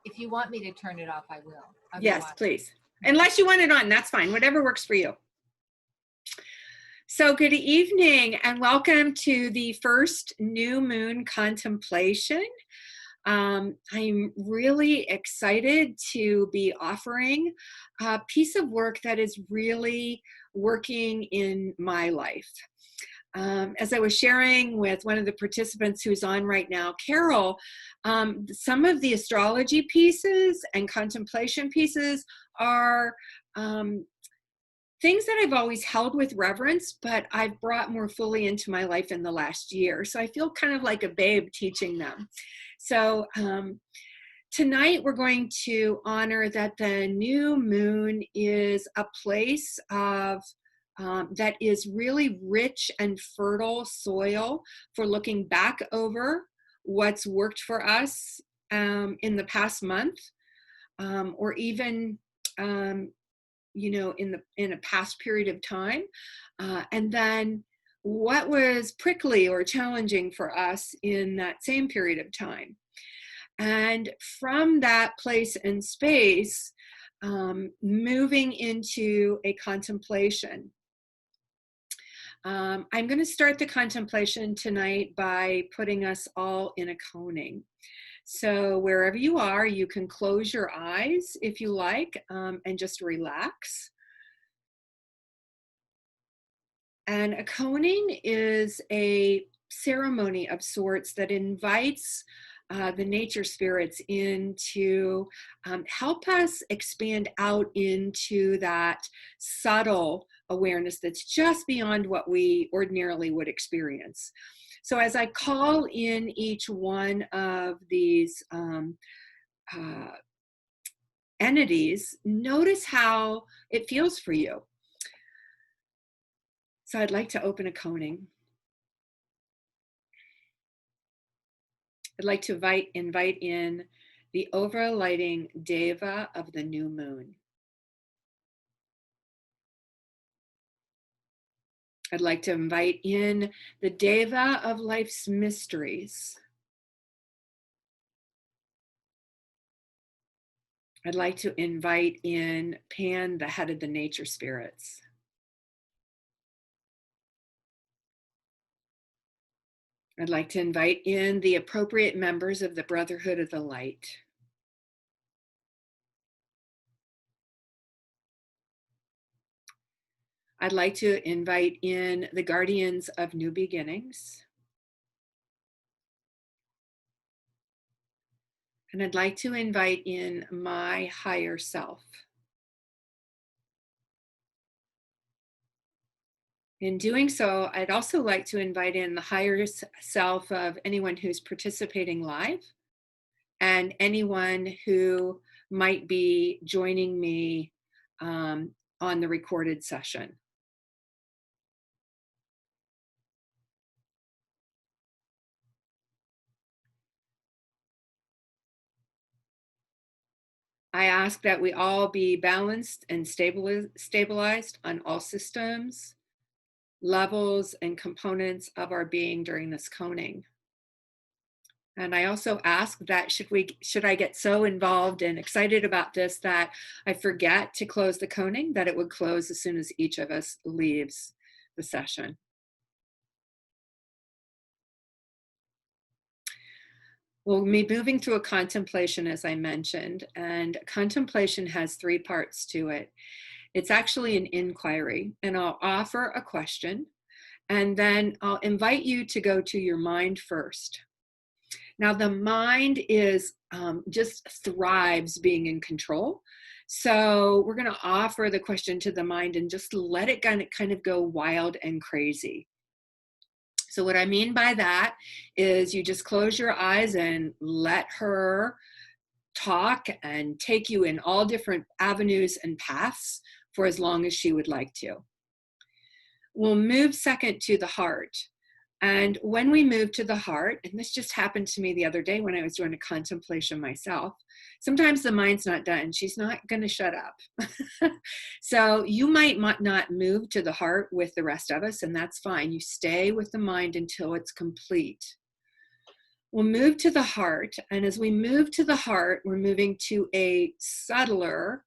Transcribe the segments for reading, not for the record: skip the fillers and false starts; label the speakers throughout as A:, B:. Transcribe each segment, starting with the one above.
A: If you want me to turn it off, I will.
B: Yes, please. Unless you want it on, that's fine. Whatever works for you. So good evening and welcome to the first New Moon Contemplation. I'm really excited to be offering a piece of work that is really working in my life. As I was sharing with one of the participants who's on right now, Carol, some of the astrology pieces and contemplation pieces are things that I've always held with reverence, but I've brought more fully into my life in the last year. So I feel kind of like a babe teaching them. So tonight we're going to honor that the new moon is a place of that is really rich and fertile soil for looking back over what's worked for us in the past month, or even in a past period of time, and then what was prickly or challenging for us in that same period of time. And from that place and space, moving into a contemplation. I'm going to start the contemplation tonight by putting us all in a coning. So wherever you are, you can close your eyes if you like, and just relax. And a coning is a ceremony of sorts that invites the nature spirits in to help us expand out into that subtle awareness that's just beyond what we ordinarily would experience. So as I call in each one of these entities, notice how it feels for you. So I'd like to open a coning. I'd like to invite in the overlighting Deva of the new moon. I'd like to invite in the Deva of life's mysteries. I'd like to invite in Pan, the head of the nature spirits. I'd like to invite in the appropriate members of the Brotherhood of the Light. I'd like to invite in the guardians of new beginnings. And I'd like to invite in my higher self. In doing so, I'd also like to invite in the higher self of anyone who's participating live and anyone who might be joining me on the recorded session. I ask that we all be balanced and stabilized on all systems, levels, and components of our being during this coning. And I also ask that should I get so involved and excited about this that I forget to close the coning, that it would close as soon as each of us leaves the session. We'll be moving through a contemplation, as I mentioned, and contemplation has three parts to it. It's actually an inquiry, and I'll offer a question, and then I'll invite you to go to your mind first. Now, the mind is just thrives being in control. So we're going to offer the question to the mind and just let it kind of go wild and crazy. So what I mean by that is you just close your eyes and let her talk and take you in all different avenues and paths for as long as she would like to. We'll move second to the heart. And when we move to the heart, and this just happened to me the other day when I was doing a contemplation myself, sometimes the mind's not done. She's not going to shut up. So you might not move to the heart with the rest of us, and that's fine. You stay with the mind until it's complete. We'll move to the heart. And as we move to the heart, we're moving to a subtler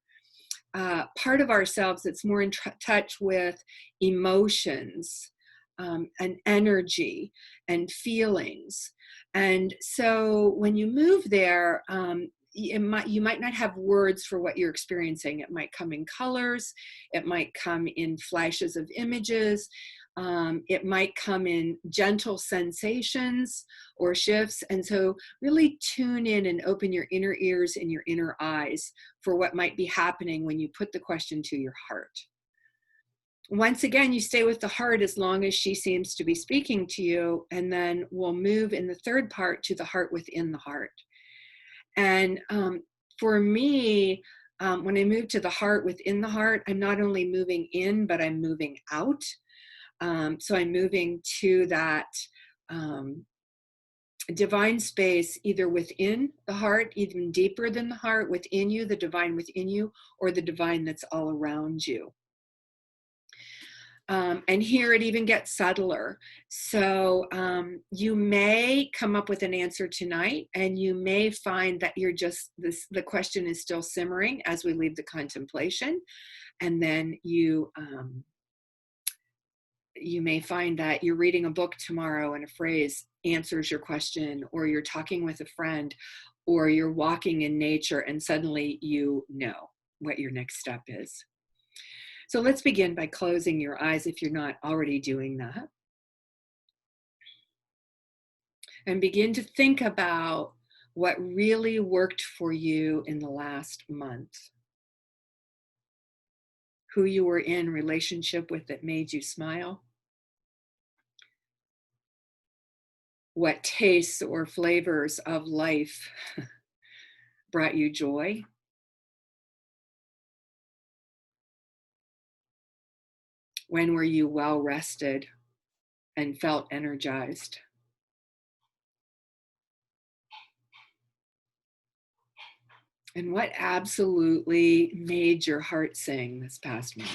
B: part of ourselves that's more in touch with emotions and energy and feelings. And so when you move there, you might not have words for what you're experiencing. It might come in colors. It might come in flashes of images. It might come in gentle sensations or shifts. And so really tune in and open your inner ears and your inner eyes for what might be happening when you put the question to your heart. Once again, you stay with the heart as long as she seems to be speaking to you, and then we'll move in the third part to the heart within the heart. And for me, when I move to the heart within the heart, I'm not only moving in, but I'm moving out. So I'm moving to that divine space, either within the heart, even deeper than the heart, within you, the divine within you, or the divine that's all around you. And here it even gets subtler. So you may come up with an answer tonight, and you may find that you're just, the question is still simmering as we leave the contemplation. And then you may find that you're reading a book tomorrow and a phrase answers your question, or you're talking with a friend, or you're walking in nature and suddenly you know what your next step is. So let's begin by closing your eyes if you're not already doing that. And begin to think about what really worked for you in the last month. Who you were in relationship with that made you smile. What tastes or flavors of life brought you joy. When were you well rested and felt energized? And what absolutely made your heart sing this past month?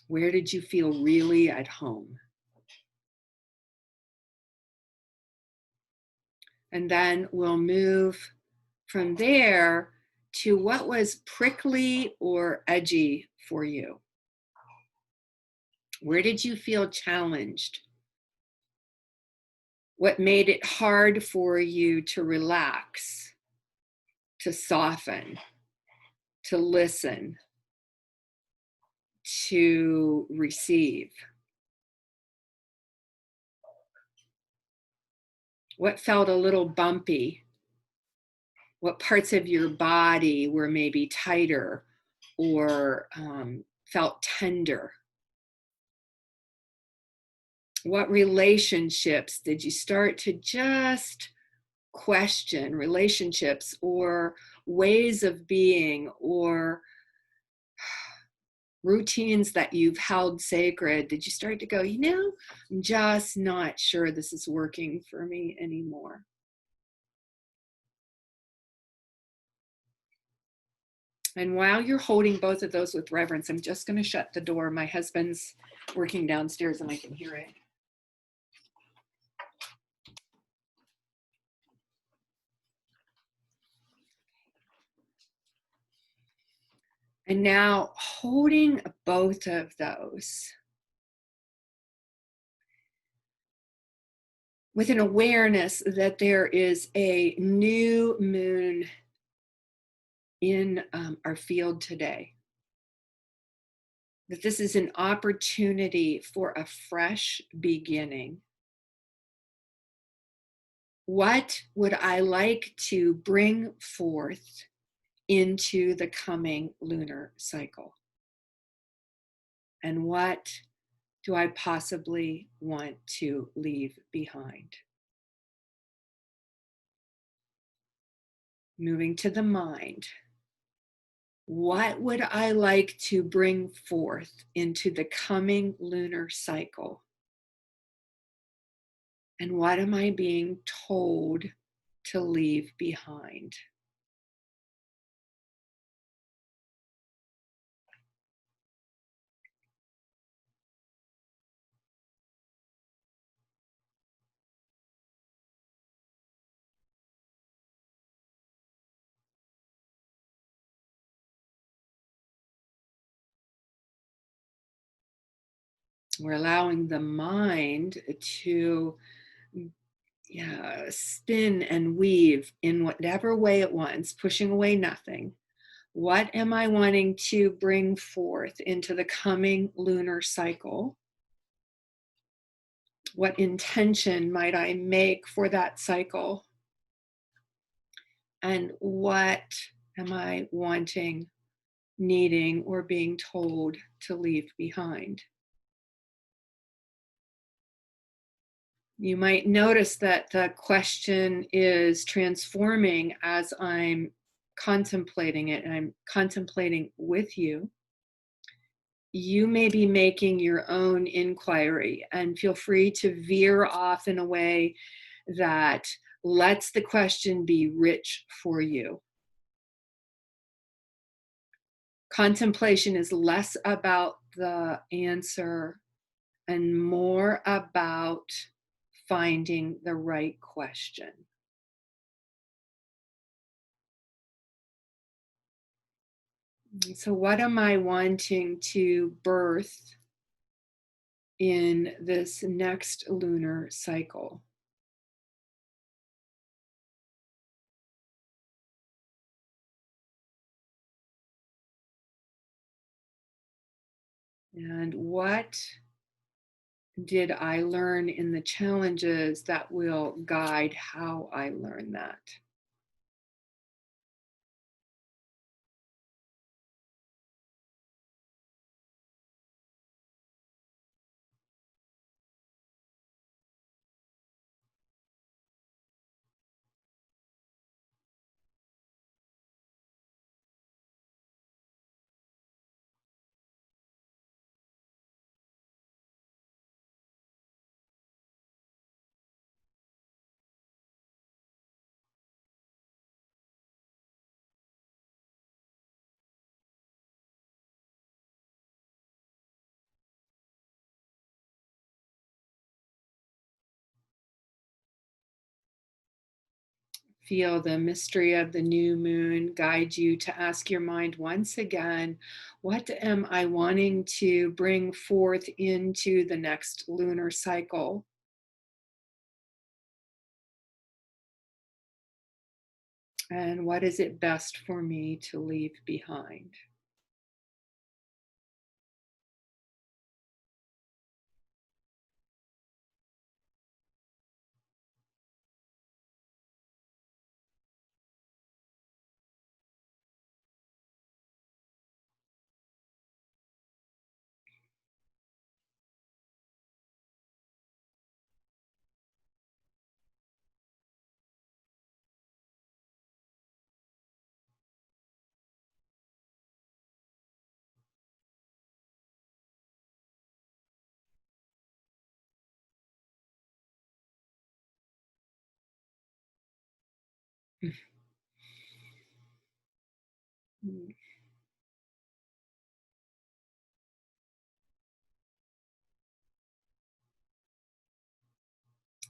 B: Where did you feel really at home? And then we'll move from there to what was prickly or edgy for you. Where did you feel challenged? What made it hard for you to relax, to soften, to listen, to receive? What felt a little bumpy? What parts of your body were maybe tighter or felt tender? What relationships did you start to just question? Relationships or ways of being or routines that you've held sacred, did you start to go, I'm just not sure this is working for me anymore? And while you're holding both of those with reverence, I'm just going to shut the door. My husband's working downstairs and I can hear it. And now holding both of those with an awareness that there is a new moon in our field today, that this is an opportunity for a fresh beginning. What would I like to bring forth into the coming lunar cycle? And what do I possibly want to leave behind? Moving to the mind. What would I like to bring forth into the coming lunar cycle? And what am I being told to leave behind? We're allowing the mind to, yeah, spin and weave in whatever way it wants, pushing away nothing. What am I wanting to bring forth into the coming lunar cycle? What intention might I make for that cycle? And what am I wanting, needing, or being told to leave behind? You might notice that the question is transforming as I'm contemplating it, and I'm contemplating with you. You may be making your own inquiry, and feel free to veer off in a way that lets the question be rich for you. Contemplation is less about the answer and more about finding the right question. So, what am I wanting to birth in this next lunar cycle? And what did I learn in the challenges that will guide how I learn that? Feel the mystery of the new moon guide you to ask your mind once again, what am I wanting to bring forth into the next lunar cycle? And what is it best for me to leave behind?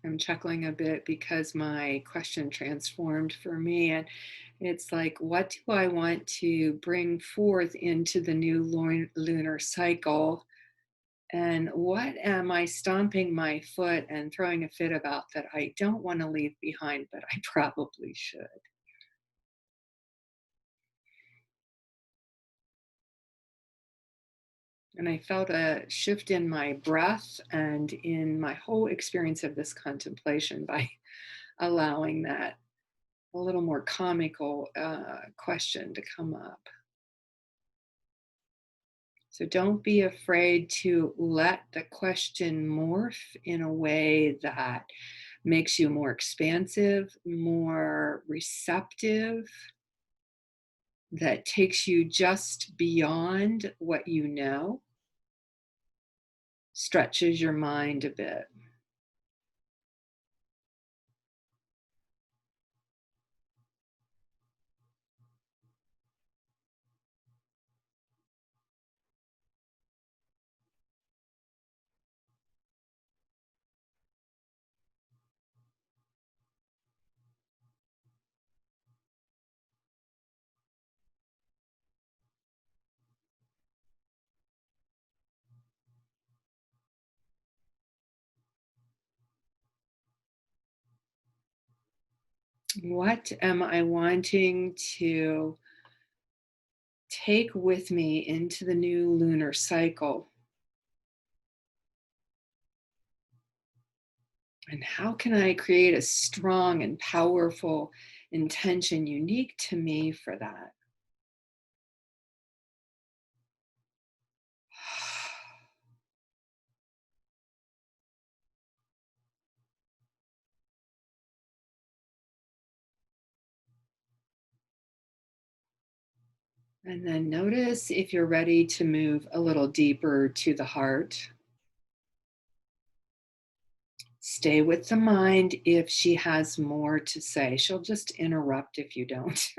B: I'm chuckling a bit because my question transformed for me. And it's like, what do I want to bring forth into the new lunar cycle? And what am I stomping my foot and throwing a fit about that I don't want to leave behind, but I probably should? And I felt a shift in my breath and in my whole experience of this contemplation by allowing that a little more comical question to come up. So don't be afraid to let the question morph in a way that makes you more expansive, more receptive, that takes you just beyond what you know, stretches your mind a bit. What am I wanting to take with me into the new lunar cycle? And how can I create a strong and powerful intention unique to me for that? And then notice if you're ready to move a little deeper to the heart. Stay with the mind if she has more to say. She'll just interrupt if you don't.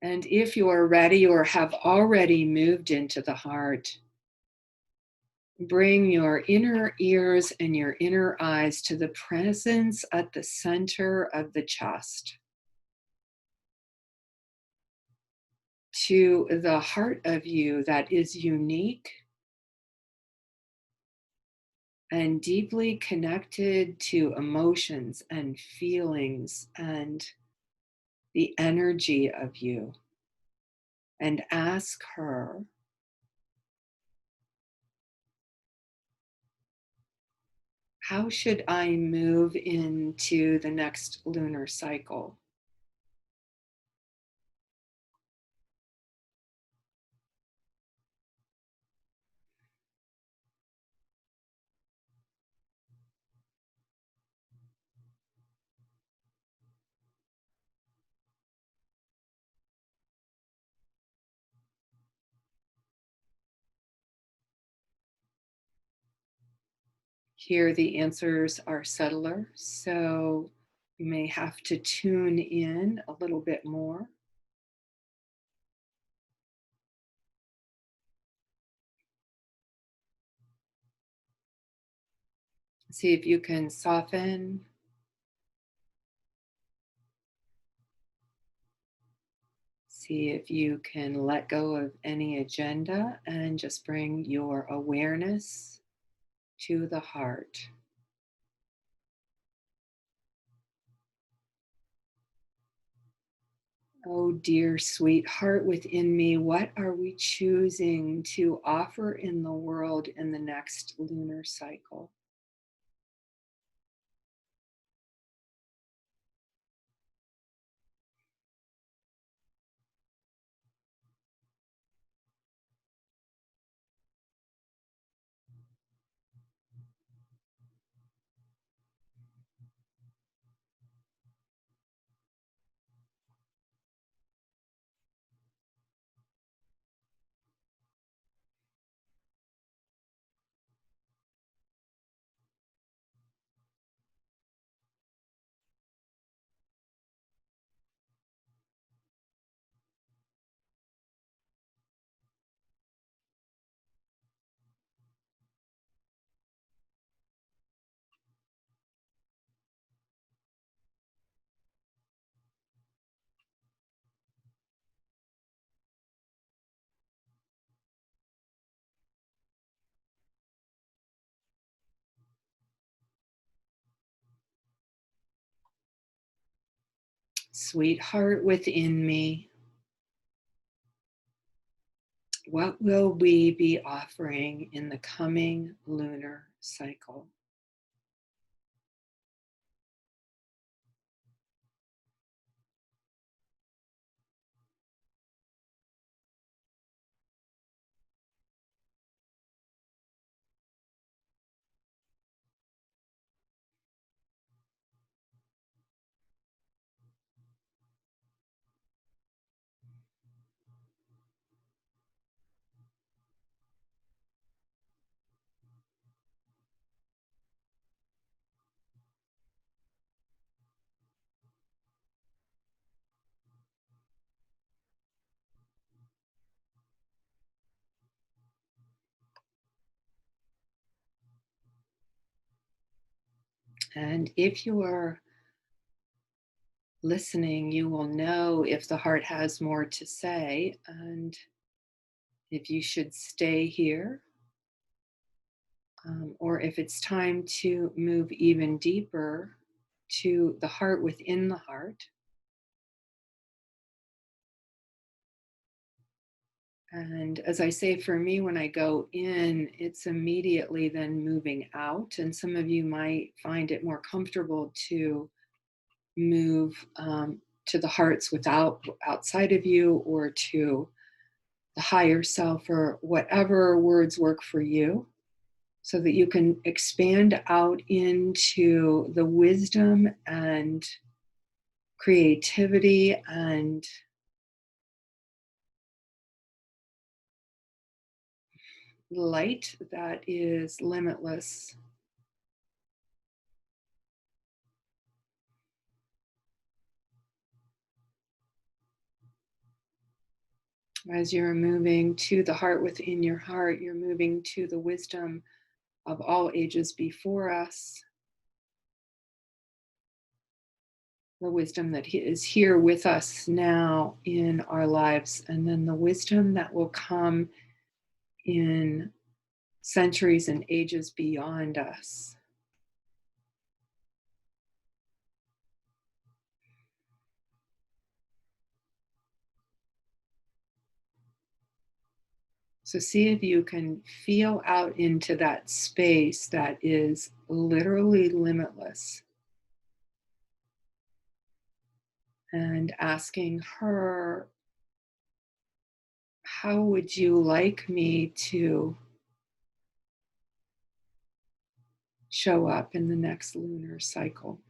B: And if you are ready or have already moved into the heart, bring your inner ears and your inner eyes to the presence at the center of the chest, to the heart of you that is unique and deeply connected to emotions and feelings and the energy of you. And ask her, how should I move into the next lunar cycle? Here, the answers are subtler, so you may have to tune in a little bit more. See if you can soften. See if you can let go of any agenda and just bring your awareness to the heart. Oh, dear sweetheart within me, what are we choosing to offer in the world in the next lunar cycle? Sweetheart within me, what will we be offering in the coming lunar cycle? And if you are listening, you will know if the heart has more to say and if you should stay here, or if it's time to move even deeper to the heart within the heart. And as I say, for me, when I go in, it's immediately then moving out. And some of you might find it more comfortable to move to the hearts without outside of you, or to the higher self, or whatever words work for you, so that you can expand out into the wisdom and creativity and light that is limitless. As you're moving to the heart within your heart, you're moving to the wisdom of all ages before us, the wisdom that is here with us now in our lives, and then the wisdom that will come in centuries and ages beyond us. So see if you can feel out into that space that is literally limitless, and asking her, how would you like me to show up in the next lunar cycle?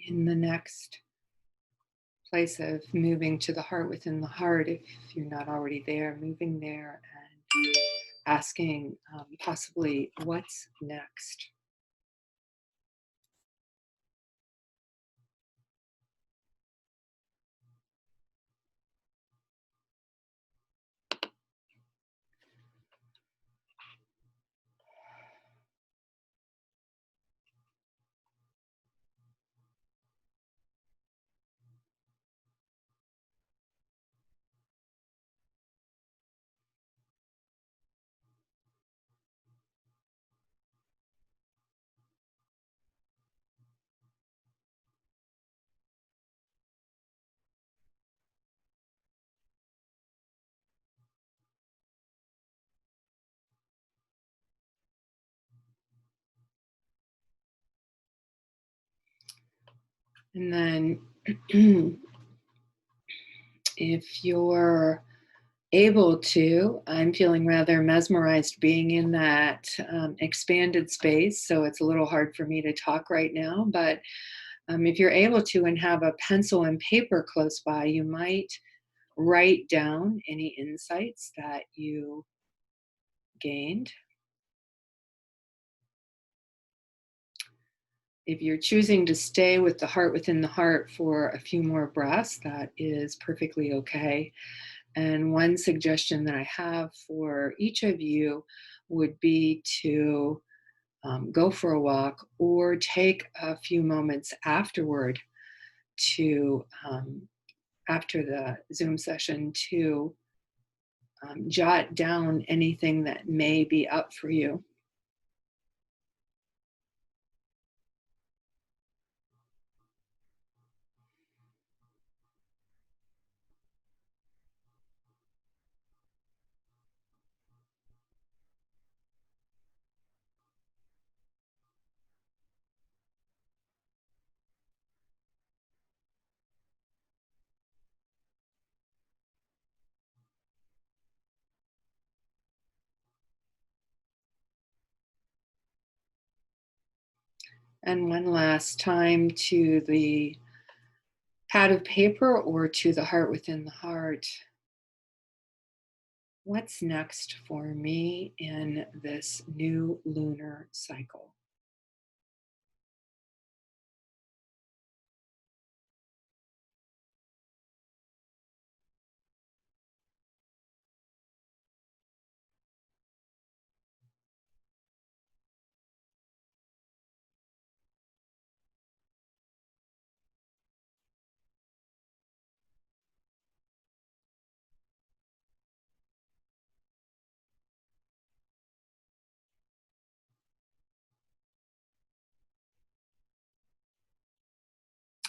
B: In the next place of moving to the heart within the heart, if you're not already there, moving there and asking possibly what's next. And then if you're able to, I'm feeling rather mesmerized being in that expanded space. So it's a little hard for me to talk right now. But if you're able to and have a pencil and paper close by, you might write down any insights that you gained. If you're choosing to stay with the heart within the heart for a few more breaths, that is perfectly okay. And one suggestion that I have for each of you would be to go for a walk, or take a few moments afterward to, after the Zoom session, to jot down anything that may be up for you. And one last time to the pad of paper or to the heart within the heart. What's next for me in this new lunar cycle?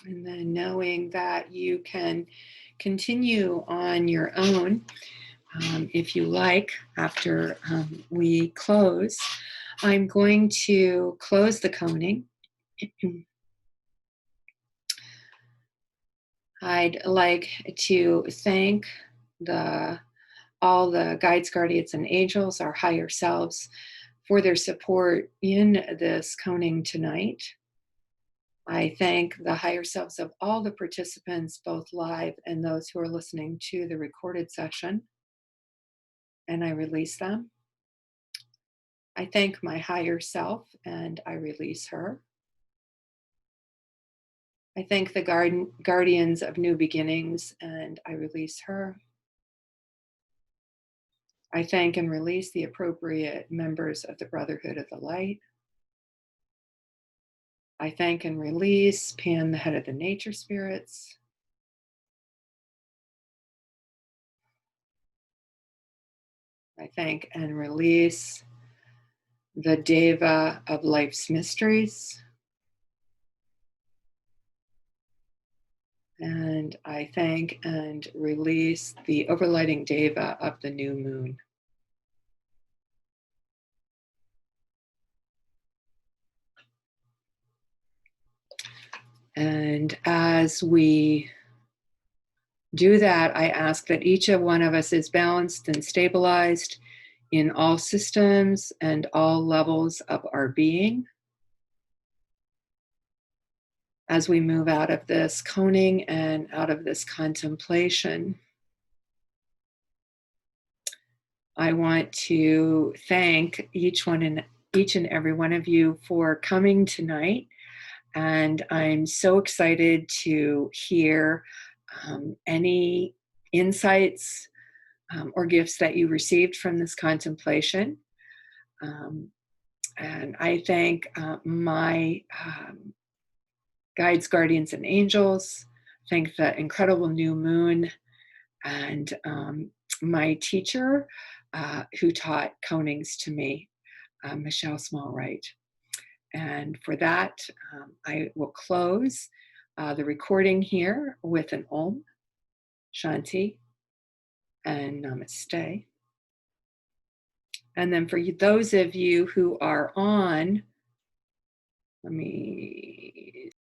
B: And then knowing that you can continue on your own if you like after we close. I'm going to close the coning. I'd like to thank all the guides, guardians, and angels, our higher selves, for their support in this coning tonight. I thank the higher selves of all the participants, both live and those who are listening to the recorded session, and I release them. I thank my higher self and I release her. I thank the guardians of new beginnings and I release her. I thank and release the appropriate members of the Brotherhood of the Light. I thank and release Pan, the head of the nature spirits. I thank and release the Deva of life's mysteries. And I thank and release the overlighting Deva of the new moon. And as we do that, I ask that each one of us is balanced and stabilized in all systems and all levels of our being. As we move out of this coning and out of this contemplation, I want to thank each and every one of you for coming tonight. And I'm so excited to hear any insights or gifts that you received from this contemplation. And I thank my guides, guardians, and angels. Thank the incredible new moon and my teacher who taught conings to me, Michelle Smallwright. And for that, I will close the recording here with an Om, Shanti, and Namaste. And then for those of you who are on, let me